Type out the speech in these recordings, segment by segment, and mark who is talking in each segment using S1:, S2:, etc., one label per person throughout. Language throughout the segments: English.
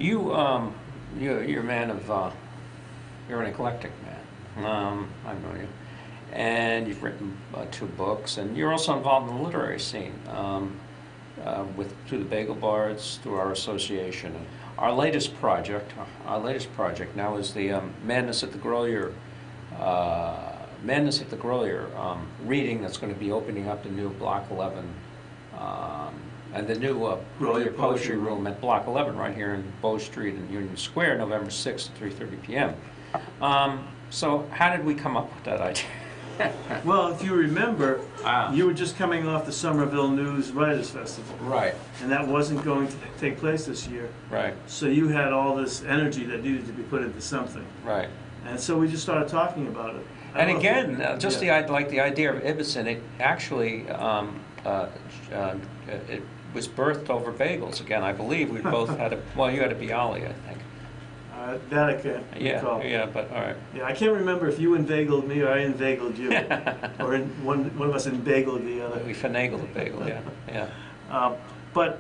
S1: You, you're a man of, you're an eclectic man. I know you. And you've written 2 books, and you're also involved in the literary scene through the Bagel Bards, through our association. And our latest project now is the Madness at the Grolier, reading that's going to be opening up the new Block 11 and the new Grolier Poetry Room at Block 11 right here in Bow Street in Union Square, November 6th at 3:30 p.m. So how did we come up with that idea?
S2: Well, if you remember,
S1: Ah.
S2: you were just coming off the Somerville News Writers Festival.
S1: Right,
S2: And that wasn't going to take place this year.
S1: right,
S2: So you had all this energy that needed to be put into something.
S1: right.
S2: And so we just started talking about it. I
S1: And
S2: don't know if
S1: again,
S2: you-
S1: just
S2: yeah.
S1: the idea of Ibsen, it actually it was birthed over bagels. Again, I believe we both had well, you had a Bialy, I think.
S2: That I can't recall.
S1: Yeah, but all right.
S2: Yeah, I can't remember if you inveigled me or I inveigled you. Or one of us inveigled the other.
S1: We finagled a bagel, yeah, yeah.
S2: But,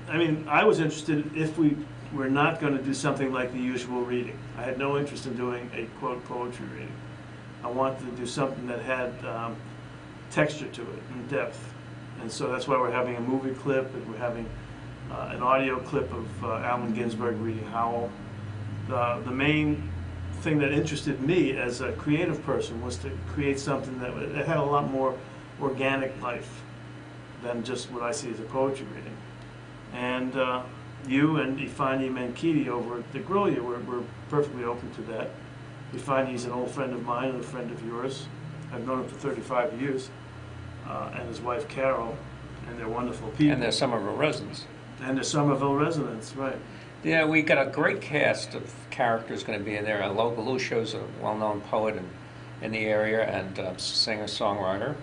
S2: I mean, I was interested if we were not going to do something like the usual reading. I had no interest in doing a, quote, poetry reading. I wanted to do something that had texture to it and depth. And so that's why we're having a movie clip, and we're having an audio clip of Allen Ginsberg reading Howl. The main thing that interested me as a creative person was to create something that had a lot more organic life than just what I see as a poetry reading. And you and Ifeanyi Menkidi over at the Grolier were perfectly open to that. Ifeanyi's an old friend of mine and a friend of yours. I've known him for 35 years, and his wife Carol, and they're wonderful people.
S1: And they're Somerville residents.
S2: And they're Somerville residents, right.
S1: Yeah, we got a great cast of characters going to be in there. Lo Galusho's a well-known poet in the area and singer-songwriter.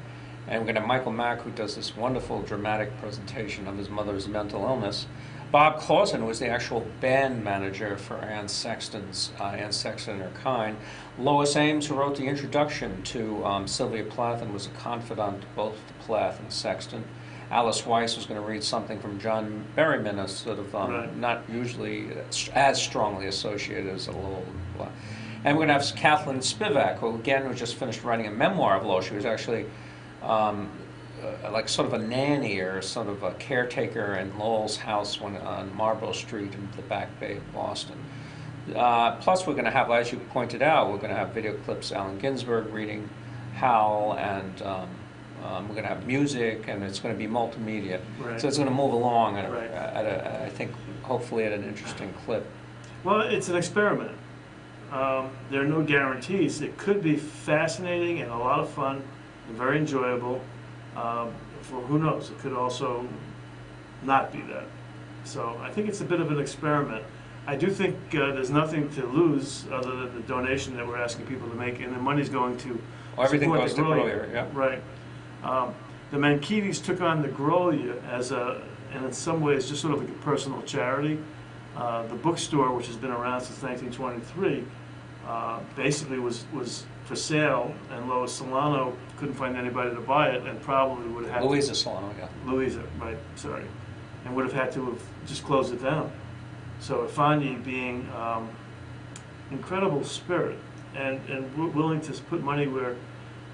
S1: And we're going to have Michael Mack, who does this wonderful dramatic presentation of his mother's mental illness. Bob Clausen was the actual band manager for Anne Sexton and Her Kind. Lois Ames, who wrote the introduction to Sylvia Plath and was a confidant to both Plath and Sexton. Alice Weiss was going to read something from John Berryman, a sort of
S2: Right.
S1: not usually as strongly associated as a Lowell. And we're going to have Kathleen Spivak, who again was just finished writing a memoir of Lowell. She was actually like sort of a nanny or sort of a caretaker in Lowell's house on Marlborough Street in the Back Bay of Boston. Plus, we're going to have, as you pointed out, we're going to have video clips, Allen Ginsberg reading Howl, and we're going to have music, and it's going to be multimedia.
S2: Right.
S1: So it's going to move along
S2: Right.
S1: I think, hopefully at an interesting clip.
S2: Well, it's an experiment. There are no guarantees. It could be fascinating and a lot of fun and very enjoyable. For who knows, it could also not be that. So I think it's a bit of an experiment. I do think there's nothing to lose other than the donation that we're asking people to make, and the money's going to
S1: Everything
S2: support
S1: goes
S2: the
S1: to Grolier, yeah.
S2: Right. The Mankidis took on the Grolier as and in some ways just sort of like a personal charity. The bookstore, which has been around since 1923, basically was for sale, and Lois Solano couldn't find anybody to buy it, and probably would have had
S1: Louisa Solano, yeah.
S2: Louisa, right, sorry, and would have had to have just closed it down. So Ifeanyi, being incredible spirit and willing to put money where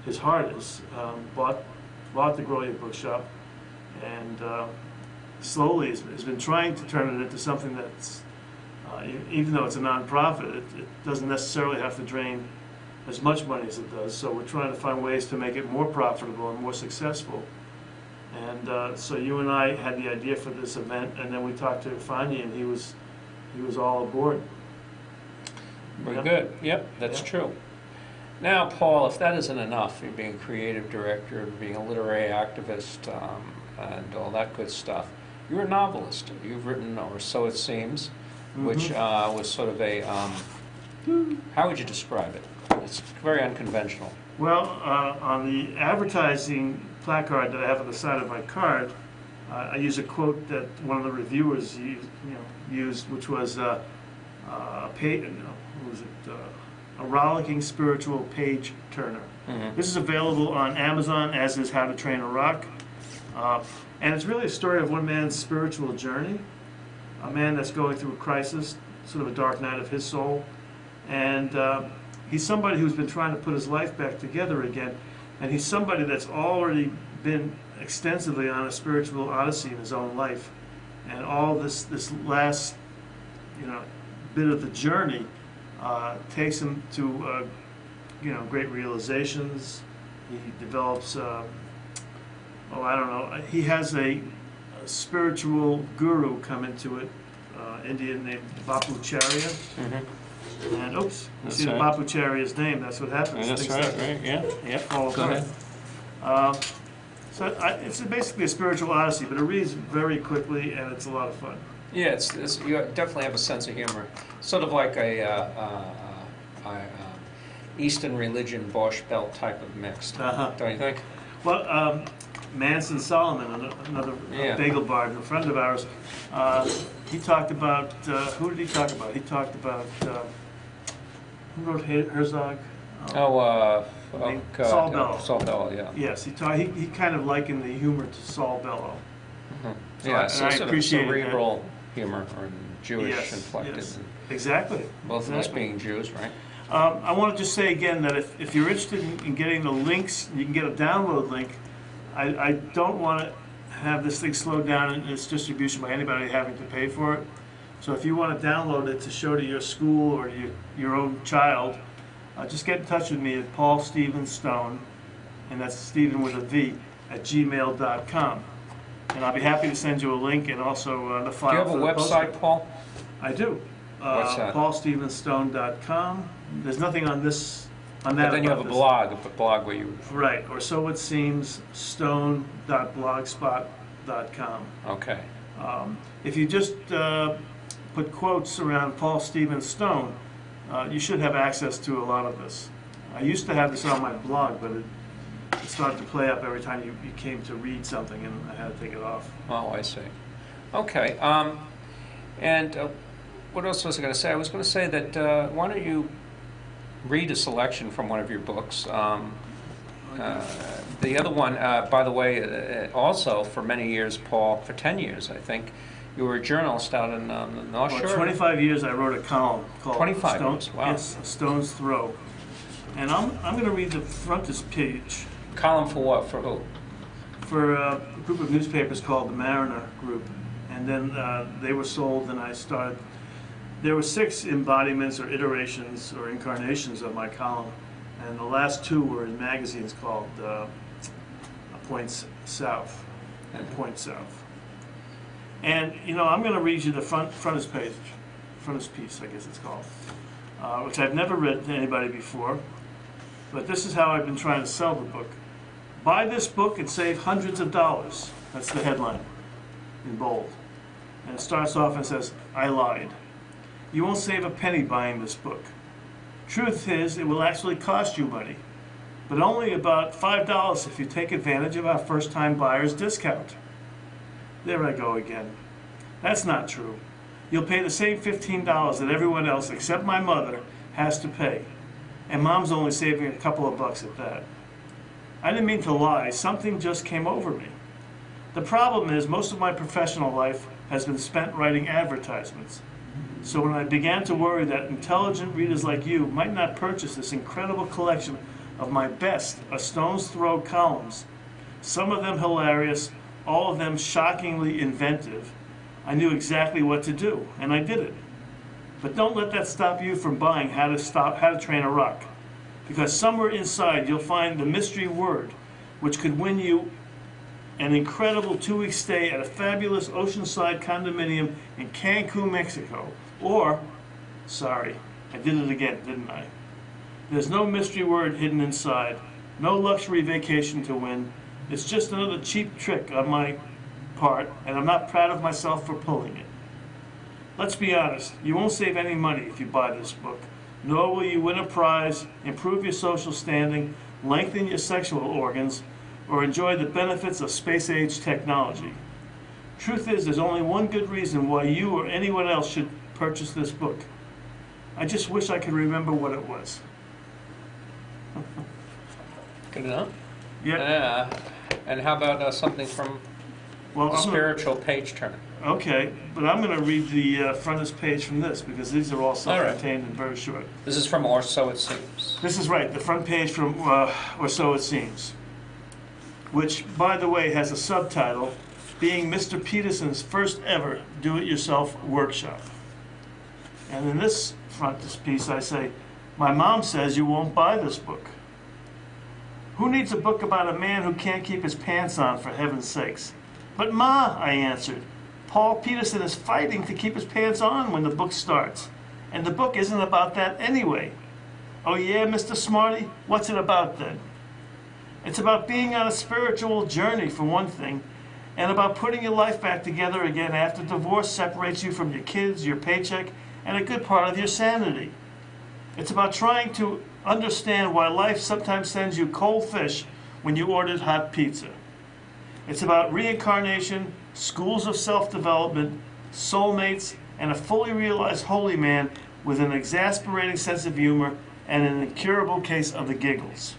S2: his heart is, bought the Grolier Bookshop, and slowly has been trying to turn it into something that's, even though it's a nonprofit, it doesn't necessarily have to drain as much money as it does. So we're trying to find ways to make it more profitable and more successful. And so you and I had the idea for this event, and then we talked to Ifeanyi, and he was all aboard.
S1: Very
S2: Yep.
S1: good. Yep, that's
S2: Yep.
S1: true. Now, Paul, if that isn't enough, you being creative director, being a literary activist, and all that good stuff, you're a novelist. You've written, or so it seems, which was sort of a, how would you describe it? It's very unconventional.
S2: Well, on the advertising placard that I have on the side of my card, I use a quote that one of the reviewers used, which was a rollicking spiritual page turner.
S1: Mm-hmm.
S2: This is available on Amazon, as is How to Train a Rock, and it's really a story of one man's spiritual journey. a man that's going through a crisis, sort of a dark night of his soul. And he's somebody who's been trying to put his life back together again. And he's somebody that's already been extensively on a spiritual odyssey in his own life. And all this last, bit of the journey takes him to, great realizations. He develops, I don't know, he has a spiritual guru come into it, Indian named Bapu Charya.
S1: Mm-hmm.
S2: And oops, you
S1: That's
S2: see the
S1: right.
S2: Bapu Charya's name, that's what happens.
S1: That's
S2: Things
S1: right,
S2: start to
S1: right, yeah, yeah.
S2: fall
S1: Go
S2: apart.
S1: ahead.
S2: So it's basically a spiritual odyssey, but it reads very quickly and it's a lot of fun.
S1: Yeah, it's you definitely have a sense of humor. Sort of like a Eastern religion Borscht Belt type of mix, don't you think?
S2: Well, Manson Solomon, another
S1: Yeah.
S2: bagel bard, a friend of ours, he talked about, who did he talk about? He talked about, who wrote Herzog?
S1: Oh God.
S2: Saul Bellow.
S1: Saul Bellow, yeah.
S2: Yes, he kind of likened the humor to Saul Bellow.
S1: Mhm.
S2: So
S1: Yeah,
S2: I
S1: sort of
S2: appreciated that.
S1: cerebral humor or Jewish
S2: Yes,
S1: inflected.
S2: yes. Exactly.
S1: Both of us
S2: Exactly.
S1: being Jews, right?
S2: I want to just say again that if you're interested in getting the links, you can get a download link. I don't want to have this thing slowed down in its distribution by anybody having to pay for it. So if you want to download it to show to your school or to your own child, just get in touch with me at Paul Stephen Stone, and that's Stephen with a V, at gmail.com. And I'll be happy to send you a link and also the file.
S1: Do you have a
S2: for the
S1: website,
S2: poster.
S1: Paul?
S2: I do.
S1: What's that?
S2: PaulStephenStone.com. There's nothing on this, on that.
S1: But then you have a
S2: about this.
S1: blog where you.
S2: Right, or so it seems, stone.blogspot.com.
S1: Okay.
S2: If you just put quotes around Paul Stephen Stone, you should have access to a lot of this. I used to have this on my blog, but it started to play up every time you came to read something, and I had to take it off.
S1: Oh, I see. Okay. And what else was I going to say? I was going to say that why don't you read a selection from one of your books? The other one, by the way, also for many years, Paul, for 10 years, I think, you were a journalist out in the North
S2: For
S1: Shore.
S2: 25 years, I wrote a column called
S1: 25 years, wow.
S2: Yes, A Stone's Throw. And I'm going to read the frontispiece
S1: Column for what? For who?
S2: for a group of newspapers called the Mariner Group. And then they were sold, and I started. There were 6 embodiments or iterations or incarnations of my column, and the last 2 were in magazines called Points South and Point South. And I'm going to read you the frontispiece, I guess it's called, which I've never read to anybody before, but this is how I've been trying to sell the book. Buy this book and save hundreds of dollars. That's the headline in bold. And it starts off and says, I lied. You won't save a penny buying this book. Truth is, it will actually cost you money, but only about $5 if you take advantage of our first-time buyer's discount. There I go again. That's not true. You'll pay the same $15 that everyone else except my mother has to pay. And Mom's only saving a couple of bucks at that. I didn't mean to lie. Something just came over me. The problem is most of my professional life has been spent writing advertisements. So when I began to worry that intelligent readers like you might not purchase this incredible collection of my best A Stone's Throw columns, some of them hilarious, all of them shockingly inventive, I knew exactly what to do, and I did it. But don't let that stop you from buying How to Train a Rock, because somewhere inside you'll find the mystery word which could win you an incredible 2-week stay at a fabulous oceanside condominium in Cancun, Mexico. Or, sorry, I did it again, didn't I? There's no mystery word hidden inside, no luxury vacation to win. It's just another cheap trick on my part, and I'm not proud of myself for pulling it. Let's be honest, you won't save any money if you buy this book, nor will you win a prize, improve your social standing, lengthen your sexual organs, or enjoy the benefits of space-age technology. Truth is, there's only one good reason why you or anyone else should purchase this book. I just wish I could remember what it was.
S1: Good enough?
S2: Yeah.
S1: And how about something from
S2: Well,
S1: the spiritual page turner?
S2: Okay, but I'm going to read the frontage page from this because these are all
S1: right.
S2: self-contained and very short.
S1: This is from Or So It Seems.
S2: This is right, the front page from Or So It Seems, which, by the way, has a subtitle, being Mr. Peterson's first ever do-it-yourself workshop. And in this frontispiece I say, my mom says you won't buy this book. Who needs a book about a man who can't keep his pants on, for heaven's sakes? But Ma, I answered, Paul Peterson is fighting to keep his pants on when the book starts. And the book isn't about that anyway. Oh yeah, Mr. Smarty, what's it about then? It's about being on a spiritual journey, for one thing, and about putting your life back together again after divorce separates you from your kids, your paycheck, and a good part of your sanity. It's about trying to understand why life sometimes sends you cold fish when you ordered hot pizza. It's about reincarnation, schools of self-development, soulmates, and a fully realized holy man with an exasperating sense of humor and an incurable case of the giggles.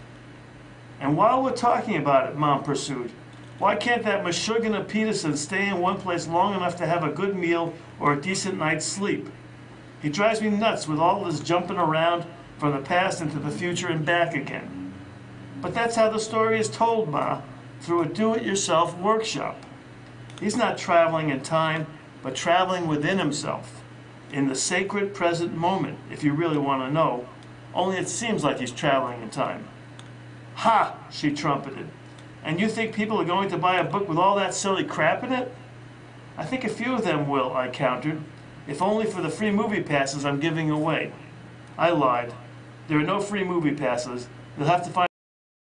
S2: And while we're talking about it, Mom pursued, why can't that Meshuggah of Peterson stay in one place long enough to have a good meal or a decent night's sleep? He drives me nuts with all this jumping around from the past into the future and back again. But that's how the story is told, Ma, through a do-it-yourself workshop. He's not traveling in time, but traveling within himself, in the sacred present moment, if you really want to know, only it seems like he's traveling in time. Ha, she trumpeted. And you think people are going to buy a book with all that silly crap in it? I think a few of them will, I countered, if only for the free movie passes I'm giving away. I lied. There are no free movie passes. You'll have to find